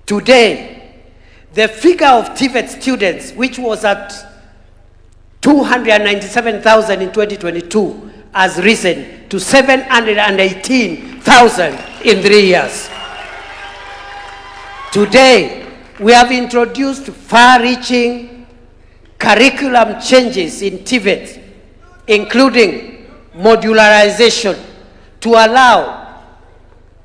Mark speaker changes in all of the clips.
Speaker 1: Today, the figure of TVET students, which was at 297,000 in 2022, has risen to 718,000 in 3 years. Today, we have introduced far-reaching curriculum changes in TVET, including modularization, to allow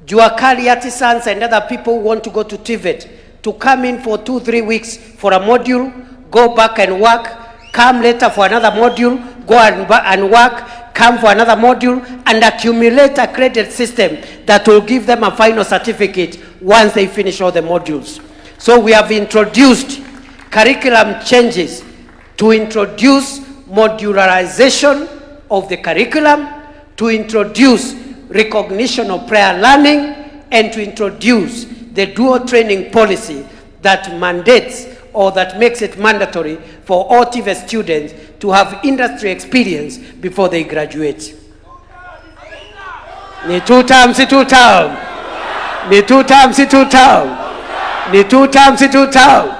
Speaker 1: Juakali artisans and other people who want to go to TVET to come in for 2-3 weeks for a module, go back and work, come later for another module, go and work, come for another module, and accumulate a credit system that will give them a final certificate once they finish all the modules. So we have introduced curriculum changes to introduce modularization of the curriculum, to introduce recognition of prior learning, and to introduce the dual training policy that mandates or that makes it mandatory for all TVET students to have industry experience before they graduate. Ni 2 terms, si 2 terms. Ni 2 terms, si 2 terms. Ni 2 terms, si 2 terms.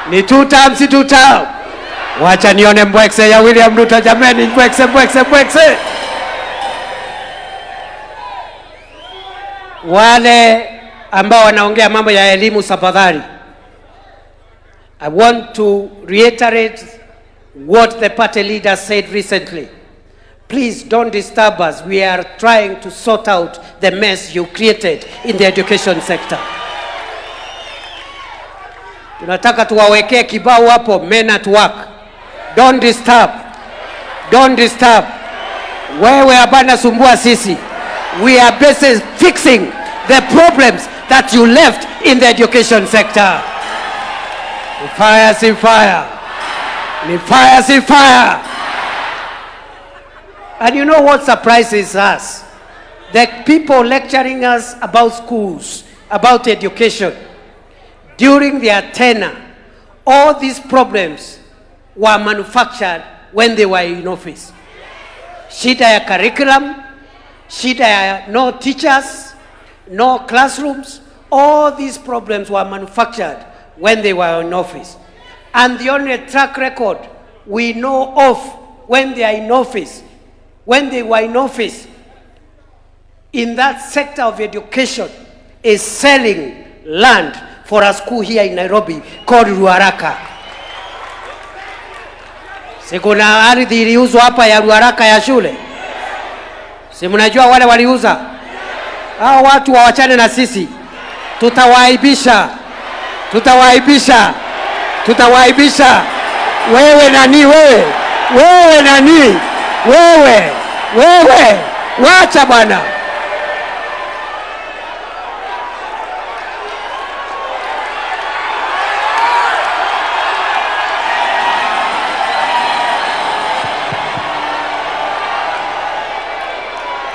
Speaker 1: Ni 2 terms, si 2 terms. Wacha nione mbwekse ya William Ruto jameni, mbwekse, mbwekse, mbwekse. Wale ambao wanaongea mambo ya elimu safadhali, I want to reiterate what the party leader said recently. Please don't disturb us. We are trying to sort out the mess you created in the education sector. Tunataka tuwawekee kibao hapo, men at work. Don't disturb. Don't disturb. Wewe hapana sumbua sisi. We are busy fixing the problems that you left in the education sector. The fire's in fire. The fire's in fire. And you know what surprises us? The people lecturing us about schools, about education, during their tenure, all these problems were manufactured when they were in office. Shida ya curriculum, shida ya no teachers, no classrooms, all these problems were manufactured when they were in office. And the only track record we know of when they are in office, when they were in office, in that sector of education, is selling land for a school here in Nairobi called Ruaraka. Si kuna ardhi iliuzwa hapa ya Ruaraka ya shule? Si mnajua wale waliuza? Hao watu wawachane na sisi. Tutawaibisha. Tutawaibisha. Tutawaibisha. Wewe nani wewe? Wewe nani? Wewe. Wewe. Wacha bwana.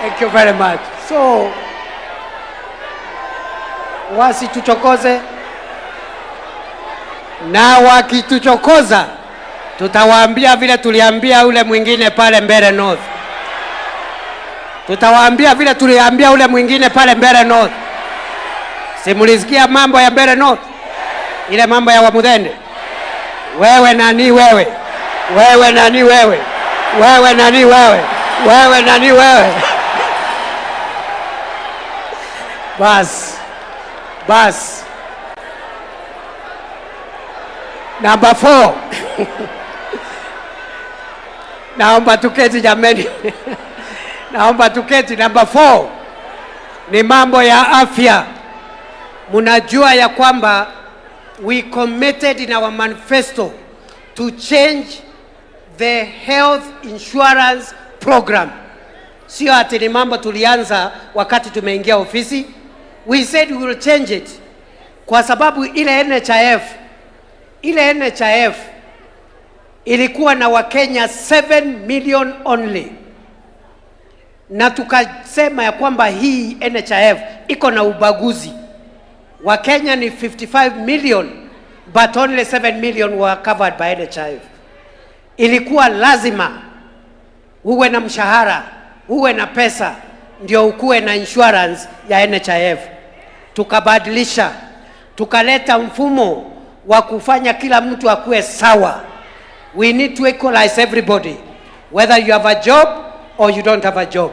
Speaker 1: Thank you very much. So, wasituchokoze, na wakituchokoza tutawaambia vile tuliambia ule mwingine pale Mbere North. Tutawaambia vile tuliambia ule mwingine pale Mbere North. Simulisikia mambo ya Mbere North? Ile mambo ya Wamuthende? Wewe nani wewe? Wewe nani wewe? Wewe nani wewe? Wewe nani wewe? Bas. Number 4. Naomba tuketi jameni. Naomba tuketi. Number 4 ni mambo ya afya. Munajua ya kwamba we committed in our manifesto to change the health insurance program. Sio ati ni mambo tulianza wakati tumeingia ofisi. We said we will change it kwa sababu ile NHIF ilikuwa na Wakenya 7 million only, na tukasema ya kwamba hii NHIF iko na ubaguzi. Wakenya ni 55 million but only 7 million were covered by NHIF. Ilikuwa lazima uwe na mshahara, uwe na pesa ndio ukuwe na insurance ya NHIF. Tukabadilisha, tukaleta mfumo wa kufanya kila mtu akuwe sawa. We need to equalize everybody, whether you have a job or you don't have a job,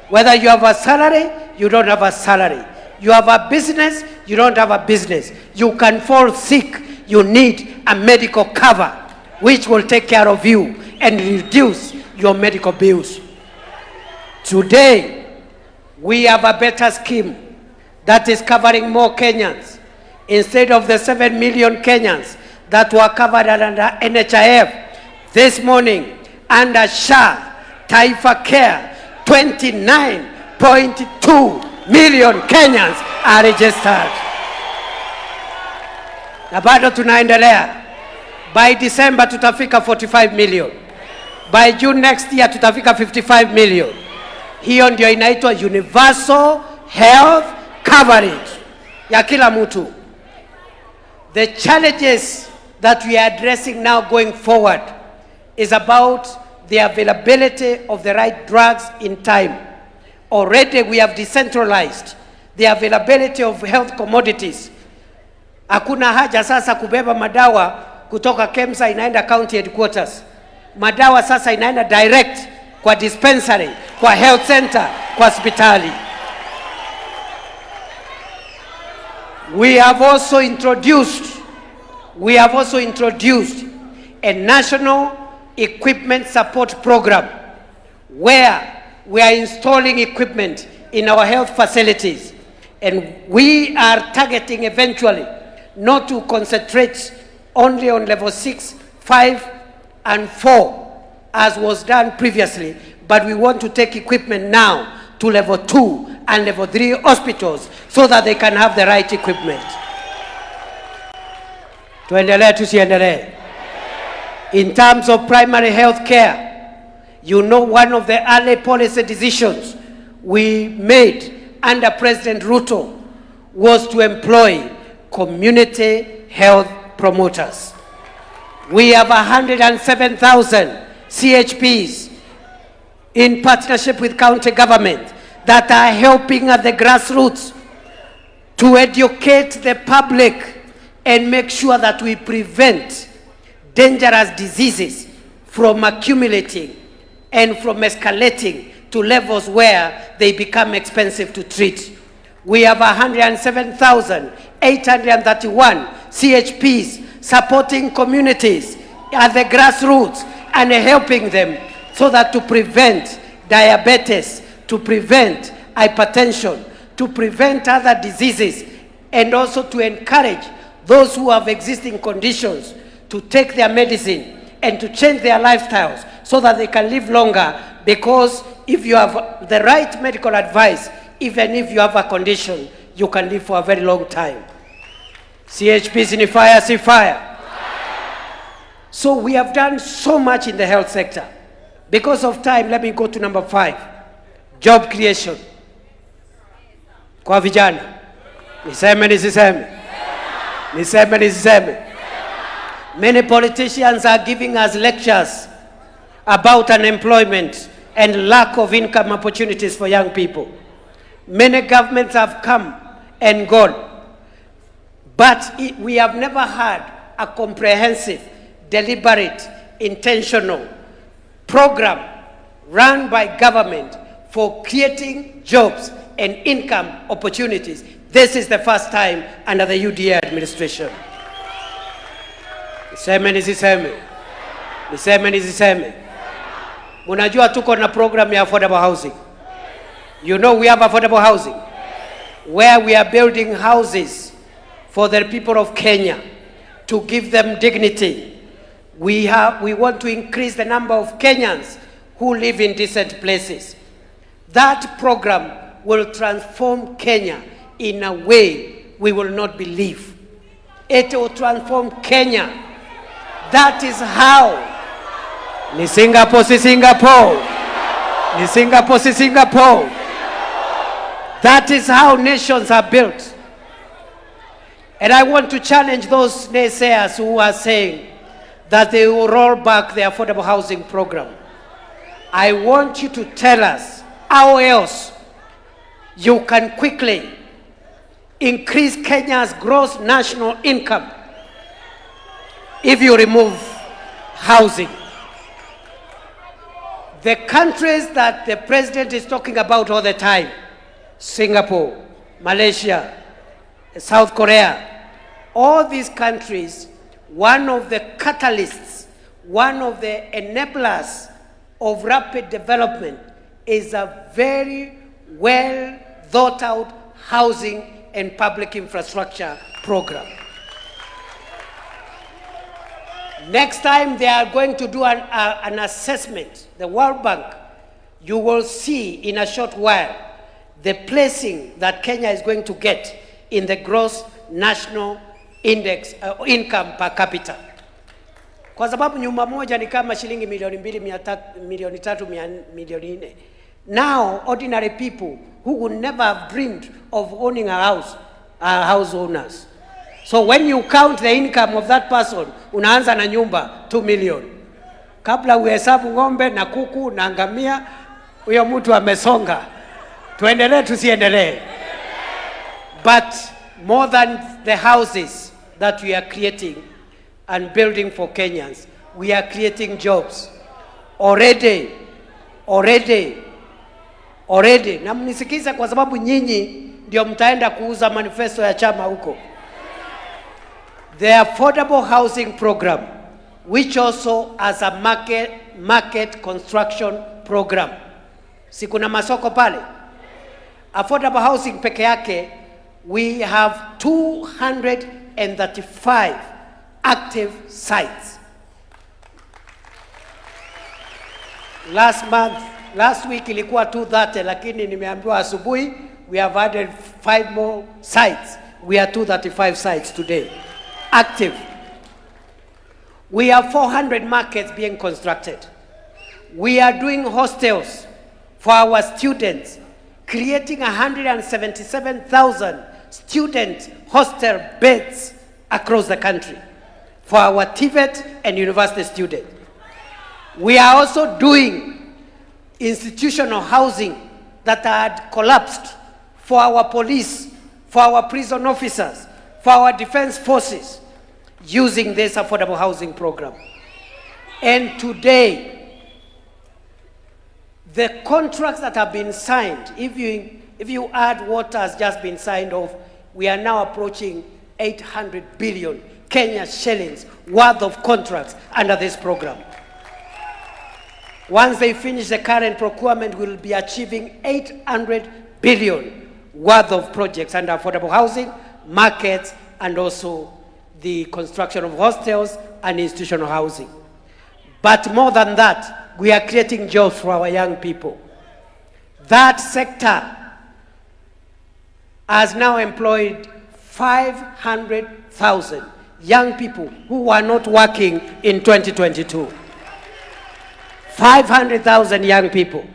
Speaker 1: whether you have a salary, you don't have a salary, you have a business, you don't have a business, you can fall sick, you need a medical cover which will take care of you and reduce your medical bills. Today, we have a better scheme that is covering more Kenyans. Instead of the 7 million Kenyans that were covered under NHIF, this morning under SHA, Taifa Care, 29.2 million Kenyans are registered. Na bado tunaendelea. By December tutafika 45 million. By June next year tutafika 55 million. Hiyo ndio inaitwa universal health coverage ya kila mtu. The challenges that we are addressing now going forward is about the availability of the right drugs in time. Already we have decentralized the availability of health commodities. Hakuna haja sasa kubeba madawa kutoka KEMSA inaenda county headquarters. Madawa sasa inaenda direct kwa dispensary, kwa health center, kwa hospitali. We have also introduced a national equipment support program where we are installing equipment in our health facilities, and we are targeting eventually not to concentrate only on level 6, 5 and 4 as was done previously, but we want to take equipment now to level 2 and level 3 hospitals so that they can have the right equipment. Tuendelee tusiendelee. In terms of primary health care, you know, one of the early policy decisions we made under President Ruto was to employ community health promoters. We have 107,000 CHPs in partnership with county government that are helping at the grassroots to educate the public and make sure that we prevent dangerous diseases from accumulating and from escalating to levels where they become expensive to treat. We have 107,831 CHPs supporting communities at the grassroots and helping them so that to prevent diabetes, to prevent hypertension, to prevent other diseases, and also to encourage those who have existing conditions to take their medicine and to change their lifestyles so that they can live longer, because if you have the right medical advice, even if you have a condition, you can live for a very long time. CHPs in fire, see fire. So we have done so much in the health sector. Because of time, let me go to number 5. Job creation. Kwa vijana. Niseme nisiseme. Niseme nisiseme. Many politicians are giving us lectures about unemployment and lack of income opportunities for young people. Many governments have come and gone, but we have never had a comprehensive, deliberate, intentional program run by government for creating jobs and income opportunities. This is the first time under the UDA administration. Niseme nisiseme. Niseme nisiseme. Munajua tuko na program ya affordable housing. You know we have affordable housing where we are building houses for the people of Kenya to give them dignity. We want to increase the number of Kenyans who live in decent places. That program will transform Kenya in a way we will not believe. It will transform Kenya. That is how. Ni Singapore si Singapore. Ni Singapore si Singapore. That is how nations are built. And I want to challenge those naysayers who are saying that they will roll back the affordable housing program. I want you to tell us how else you can quickly increase Kenya's gross national income if you remove housing. The countries that the president is talking about all the time, Singapore, Malaysia, South Korea, all these countries, one of the catalysts, one of the enablers of rapid development is a very well thought out housing and public infrastructure program. Next time they are going to do an assessment, the World Bank, you will see in a short while the placing that Kenya is going to get in the gross national index income per capita. Kwa sababu nyumba moja ni kama shilingi milioni 2, milioni 3, milioni 4. Now, ordinary people who would never have dreamed of owning a house are house owners. So when you count the income of that person, unaanza na nyumba 2 million. Kabla uhesabu ng'ombe na kuku na ngamia, huyo mtu amesonga. Tuendelee tusiendelee. But more than the houses that we are creating and building for Kenyans, we are creating jobs. Already. Na mnisikiza kwa sababu nyinyi ndio mtaenda kuuza manifesto ya chama huko. The affordable housing program, which also as a market construction program. Si kuna masoko pale? Affordable housing peke yake, we have 235 active sites. Last week ilikuwa 230, lakini nimeambiwa asubuhi we have added 5 more sites. We are 235 sites today, active. We have 400 markets being constructed. We are doing hostels for our students, creating 177,000 student hostel beds across the country for our TVET and university students. We are also doing institutional housing that had collapsed for our police, for our prison officers, for our defense forces, using this affordable housing program. And today, the contracts that have been signed, if you add what has just been signed off, we are now approaching 800 billion Kenya shillings worth of contracts under this program. Once they finish the current procurement, we'll be achieving 800 billion worth of projects under affordable housing, markets, and also the construction of hostels and institutional housing. But more than that, we are creating jobs for our young people. That sector has now employed 500,000 young people who were not working in 2022. 500,000 young people.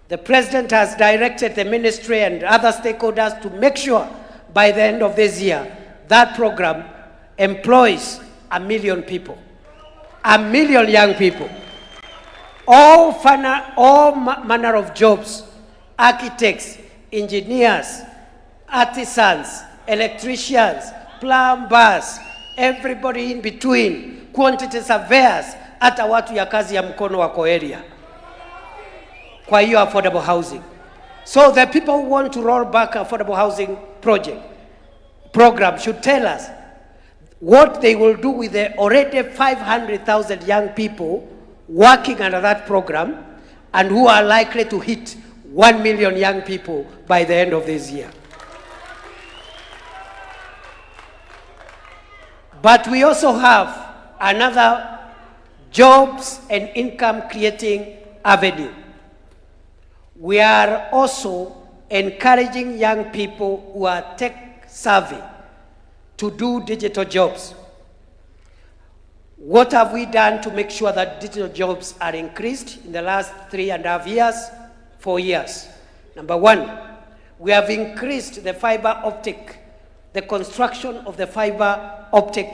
Speaker 1: The president has directed the ministry and other stakeholders to make sure by the end of this year that program employs 1 million people. 1 million young people. All manner of jobs, architects, engineers, artisans, electricians, plumbers, everybody in between, quantity surveyors, hata watu ya kazi ya mkono wako area. Kwa hiyo affordable housing. So the people who want to roll back affordable housing program should tell us what they will do with the already 500,000 young people working under that program and who are likely to hit 1 million young people by the end of this year. But we also have another jobs and income creating avenue. We are also encouraging young people who are tech savvy to do digital jobs. What have we done to make sure that digital jobs are increased in the last 3.5 years, 4 years? Number one, we have increased the fiber optic, the construction of the fiber optic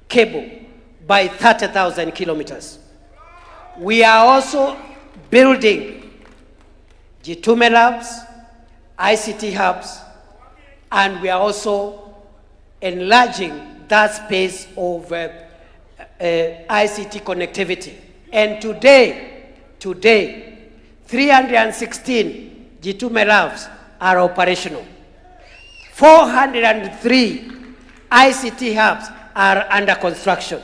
Speaker 1: cable by 30,000 kilometers. We are also building Jitume labs, ICT hubs, and we are also enlarging that space of ICT connectivity. And today, 316 Jitume labs are operational. 403 ICT hubs are under construction.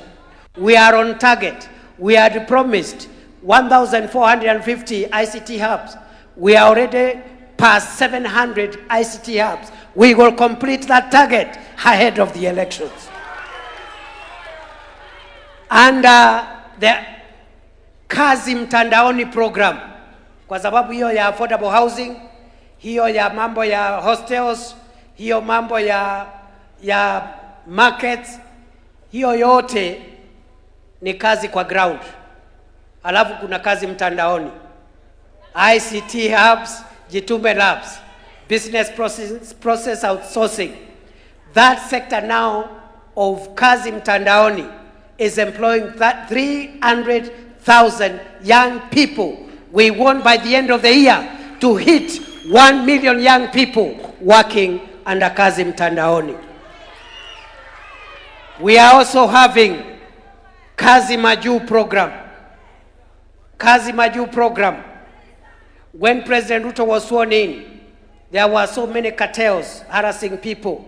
Speaker 1: We are on target. We had promised 1,450 ICT hubs. We are already past 700 ICT hubs. We will complete that target ahead of the elections. And the Kazi Mtandaoni program, kwa sababu hiyo ya affordable housing, hiyo ya mambo ya hostels, hiyo mambo ya markets, hiyo yote ni kazi kwa ground. Alafu kuna kazi mtandaoni. ICT hubs, Jitume labs, business process outsourcing. That sector now of kazi mtandaoni is employing 300,000 young people. We want by the end of the year to hit 1 million young people working under kazi mtandaoni. We are also having Kazi Maju program. Kazi Maju program. When President Ruto was sworn in, there were so many cartels harassing people,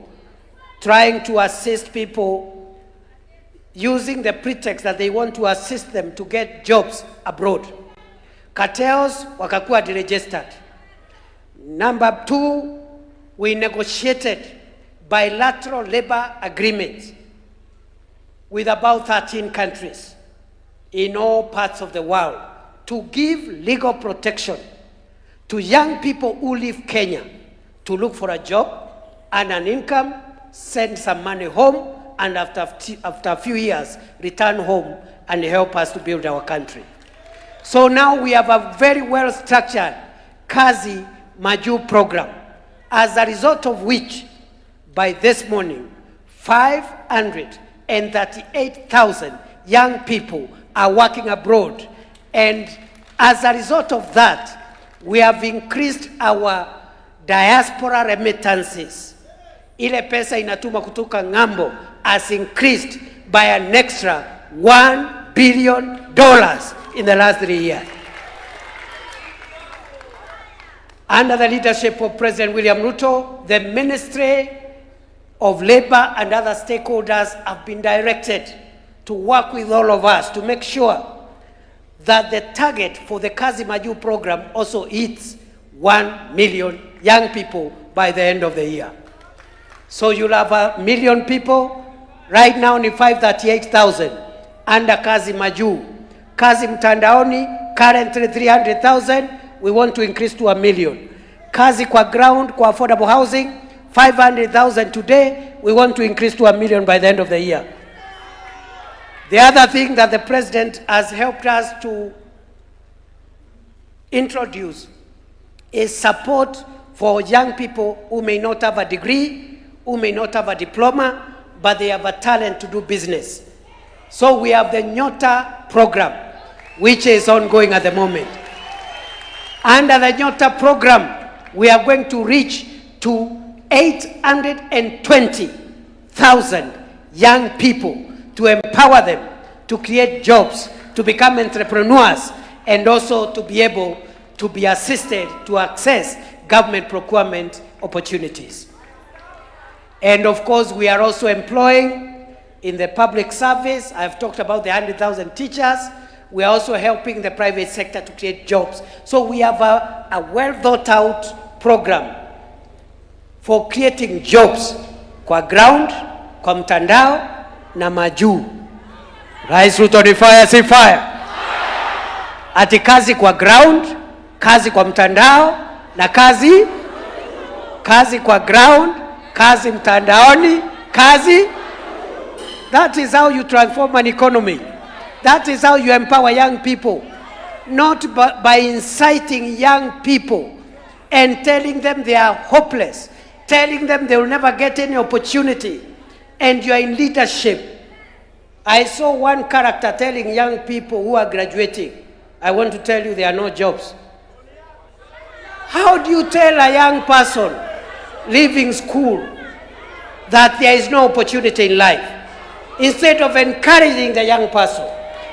Speaker 1: trying to assist people using the pretext that they want to assist them to get jobs abroad. Cartels wakakuwa deregistered. Number 2, we negotiated bilateral labor agreements with about 13 countries in all parts of the world to give legal protection to young people who leave Kenya to look for a job and an income, send some money home, and after a few years, return home and help us to build our country. So now we have a very well-structured Kazi Maju program, as a result of which, by this morning, 538,000 young people are working abroad. And as a result of that, we have increased our diaspora remittances. Ile pesa inatuma kutoka ng'ambo has increased by an extra $1 billion in the last 3 years. Under the leadership of President William Ruto, the Ministry of Labor and other stakeholders have been directed to work with all of us to make sure that the target for the Kazi Maju program also hits 1 million young people by the end of the year. So you'll have 1 million people. Right now ni 538,000 under Kazi Maju. Kazi Mtandaoni, currently 300,000. We want to increase to 1 million. Kazi kwa ground, kwa affordable housing, 500,000 today. We want to increase to 1 million by the end of the year. The other thing that the President has helped us to introduce is support for young people who may not have a degree, who may not have a diploma, but they have a talent to do business. So we have the Nyota program, which is ongoing at the moment. Under the Nyota program, we are going to reach to 820,000 young people to empower them to create jobs, to become entrepreneurs, and also to be able to be assisted to access government procurement opportunities. And of course, we are also employing in the public service. I've talked about the 100,000 teachers. We are also helping the private sector to create jobs. So we have a well thought out program for creating jobs kwa ground, kwa mtandao na majuu. Rais Ruto ni fire, si fire. Ati kazi kwa ground, kazi kwa mtandao na kazi kwa ground, kazi mtandaoni, kazi. That is how you transform an economy. That is how you empower young people. Not by inciting young people and telling them they are hopeless, telling them they will never get any opportunity, and you are in leadership. I saw one character telling young people who are graduating, I want to tell you there are no jobs. How do you tell a young person leaving school, that there is no opportunity in life. Instead of encouraging the young person,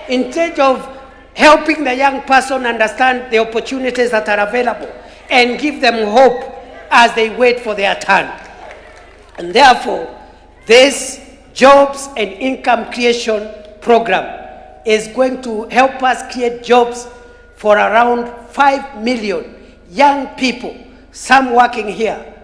Speaker 1: instead of helping the young person understand the opportunities that are available and give them hope as they wait for their turn. And therefore, this jobs and income creation program is going to help us create jobs for around 5 million young people, some working here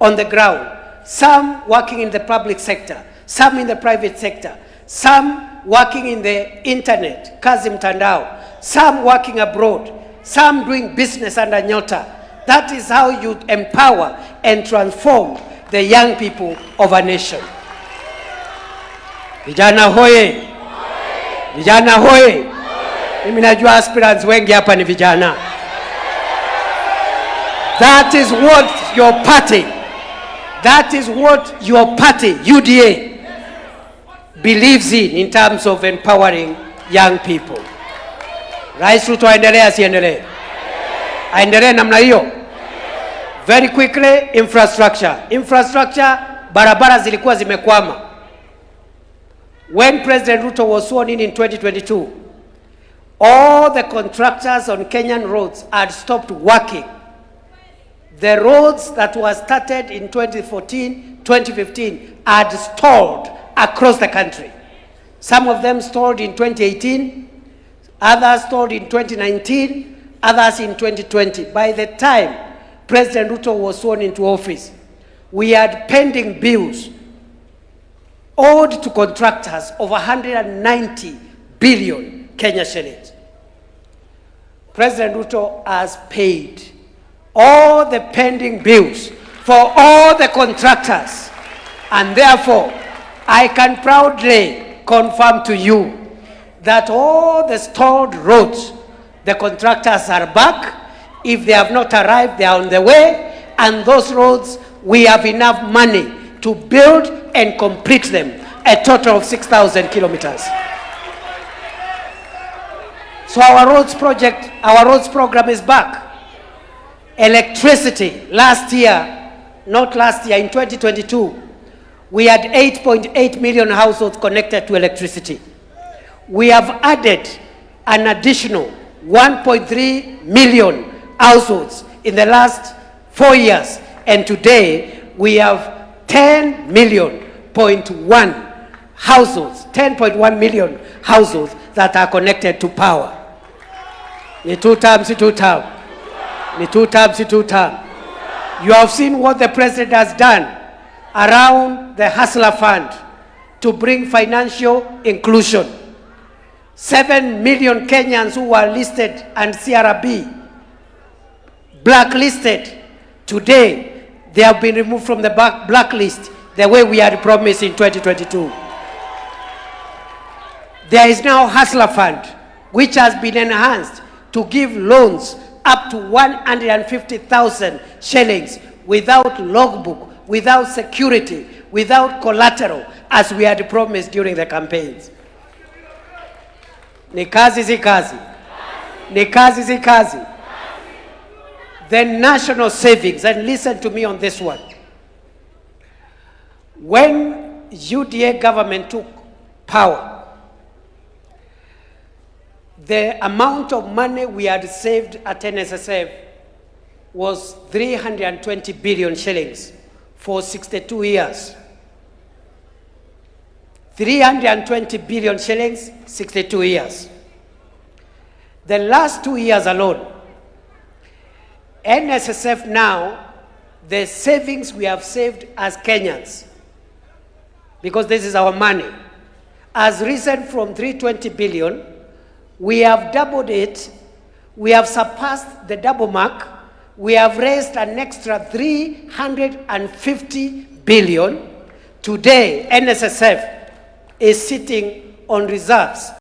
Speaker 1: on the ground, some working in the public sector, some in the private sector, some working in the internet, kazi mtandao, some working abroad, some doing business under nyota. That is how you empower and transform the young people of a nation. Vijana hoye! Vijana hoye! Mimi najua aspirants wengi hapa ni vijana. That is what your party, UDA, believes in terms of empowering young people. Rais Ruto aendelee asiendelee? Aendelee namna hiyo? Very quickly, infrastructure, barabara zilikuwa zimekwama. When President Ruto was sworn in 2022, all the contractors on Kenyan roads had stopped working. The roads that were started in 2014, 2015 had stalled across the country. Some of them stalled in 2018, others stalled in 2019, others in 2020. By the time President Ruto was sworn into office, we had pending bills owed to contractors of 190 billion Kenya shillings. President Ruto has paid all the pending bills for all the contractors, and therefore I can proudly confirm to you that all the stalled roads, the contractors are back. If they have not arrived, they are on the way, and those roads, we have enough money to build and complete them, a total of 6,000 kilometers. So our roads program is back. Electricity, in 2022, we had 8.8 million households connected to electricity. We have added an additional 1.3 million households in the last 4 years, and today we have 10.1 million households that are connected to power. Ni two terms. You have seen what the president has done around the Hustler Fund to bring financial inclusion. 7 million Kenyans who were listed and CRB blacklisted, today they have been removed from the blacklist the way we had promised in 2022. There is now Hustler Fund, which has been enhanced to give loans up to 150,000 shillings without logbook, without security, without collateral, as we had promised during the campaigns. Ni kazi si kazi. Ni kazi si kazi. The national savings, and listen to me on this one. When UDA government took power, the amount of money we had saved at NSSF was 320 billion shillings for 62 years. 320 billion shillings, 62 years. The last 2 years alone, NSSF now, the savings we have saved as Kenyans, because this is our money, has risen from 320 billion. We have doubled it. We have surpassed the double mark. We have raised an extra 350 billion. Today, NSSF is sitting on reserves